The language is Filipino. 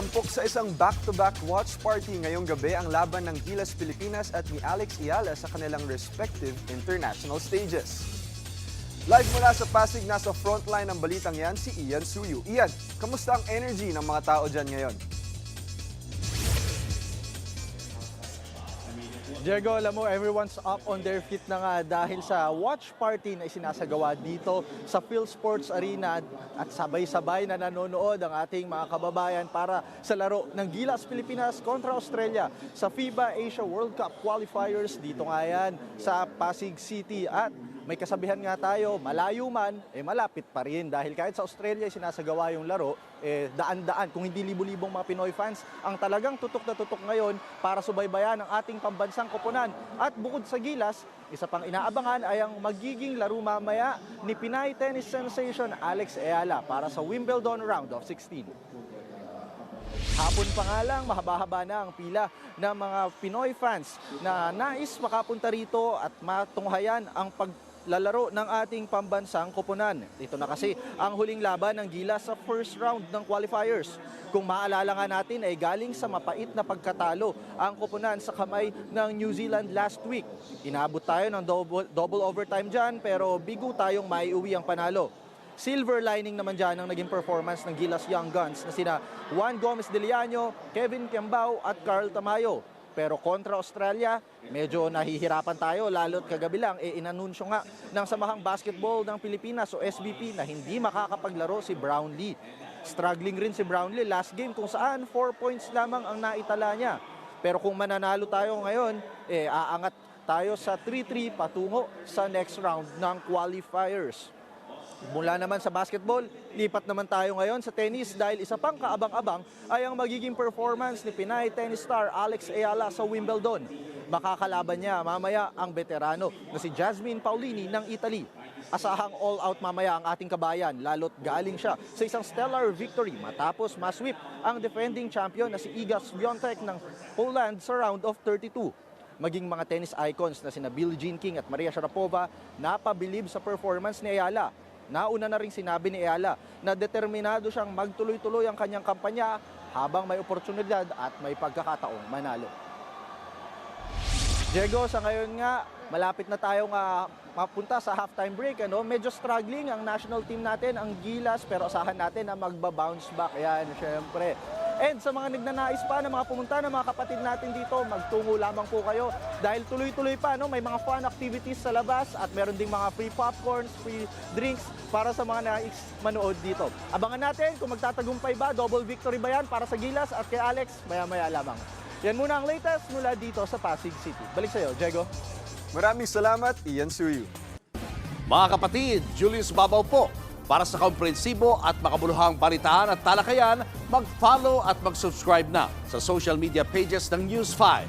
Tampok sa isang back-to-back watch party ngayong gabi ang laban ng Gilas Pilipinas at ni Alex Ayala sa kanilang respective international stages. Live mula sa Pasig, nasa frontline ng balitang yan si Ian Suyu. Ian, kamusta ang energy ng mga tao dyan ngayon? Diego, alam mo, everyone's up on their feet na nga dahil sa watch party na isinasagawa dito sa PhilSports Arena at sabay-sabay na nanonood ang ating mga kababayan para sa laro ng Gilas Pilipinas kontra Australia sa FIBA Asia World Cup qualifiers. Dito nga yan sa Pasig City at may kasabihan nga tayo, malayo man, malapit pa rin dahil kahit sa Australia sinasagawa yung laro, daan-daan, kung hindi libo-libong mga Pinoy fans, ang talagang tutok na tutok ngayon para subaybayan ang ating pambansang koponan. At bukod sa Gilas, isa pang inaabangan ay ang magiging laro mamaya ni Pinay tennis sensation Alex Ayala para sa Wimbledon Round of 16. Hapon pa nga lang, mahaba-haba na ang pila ng mga Pinoy fans na nais makapunta rito at matunghayan ang paglalaro ng ating pambansang koponan. Ito na kasi ang huling laban ng Gilas sa first round ng qualifiers. Kung maalala nga natin ay galing sa mapait na pagkatalo ang koponan sa kamay ng New Zealand last week. Inabot tayo ng double overtime dyan pero bigo tayong maiuwi ang panalo. Silver lining naman dyan ang naging performance ng Gilas Young Guns na sina Juan Gomez de Liano, Kevin Kiambao at Carl Tamayo. Pero kontra Australia, medyo nahihirapan tayo lalo't kagabi lang inanunsyo nga ng Samahang Basketball ng Pilipinas o SBP na hindi makakapaglaro si Brownlee. Struggling rin si Brownlee last game kung saan 4 points lamang ang naitala niya. Pero kung mananalo tayo ngayon, aangat tayo sa 3-3 patungo sa next round ng qualifiers. Mula naman sa basketball, lipat naman tayo ngayon sa tennis dahil isa pang kaabang-abang ay ang magiging performance ni Pinay tennis star Alex Ayala sa Wimbledon. Makakalaban niya mamaya ang veterano na si Jasmine Paolini ng Italy. Asahang all-out mamaya ang ating kabayan lalo't galing siya sa isang stellar victory matapos masweep ang defending champion na si Iga Świątek ng Poland sa round of 32. Maging mga tennis icons na sina Billie Jean King at Maria Sharapova napabilib sa performance ni Ayala. Nauna na rin sinabi ni Ayala na determinado siyang magtuloy-tuloy ang kanyang kampanya habang may oportunidad at may pagkakataong manalo. Diego, sa ngayon nga, malapit na tayong mapunta sa halftime break. Medyo struggling ang national team natin, ang Gilas, pero asahan natin na magba-bounce back. Yan, syempre. And sa mga nagnanais pa na mga pumunta na mga kapatid natin dito, magtungo lamang po kayo dahil tuloy-tuloy pa, may mga fun activities sa labas at meron ding mga free popcorns, free drinks para sa mga nais manood dito. Abangan natin kung magtatagumpay ba, double victory ba yan para sa Gilas at kay Alex, maya-maya lamang. Yan muna ang latest mula dito sa Pasig City. Balik sa'yo, Diego. Maraming salamat, Ian Suyu. Mga kapatid, Julius Babaw po. Para sa komprehensibo at makabuluhang balitaan at talakayan, mag-follow at mag-subscribe na sa social media pages ng News 5.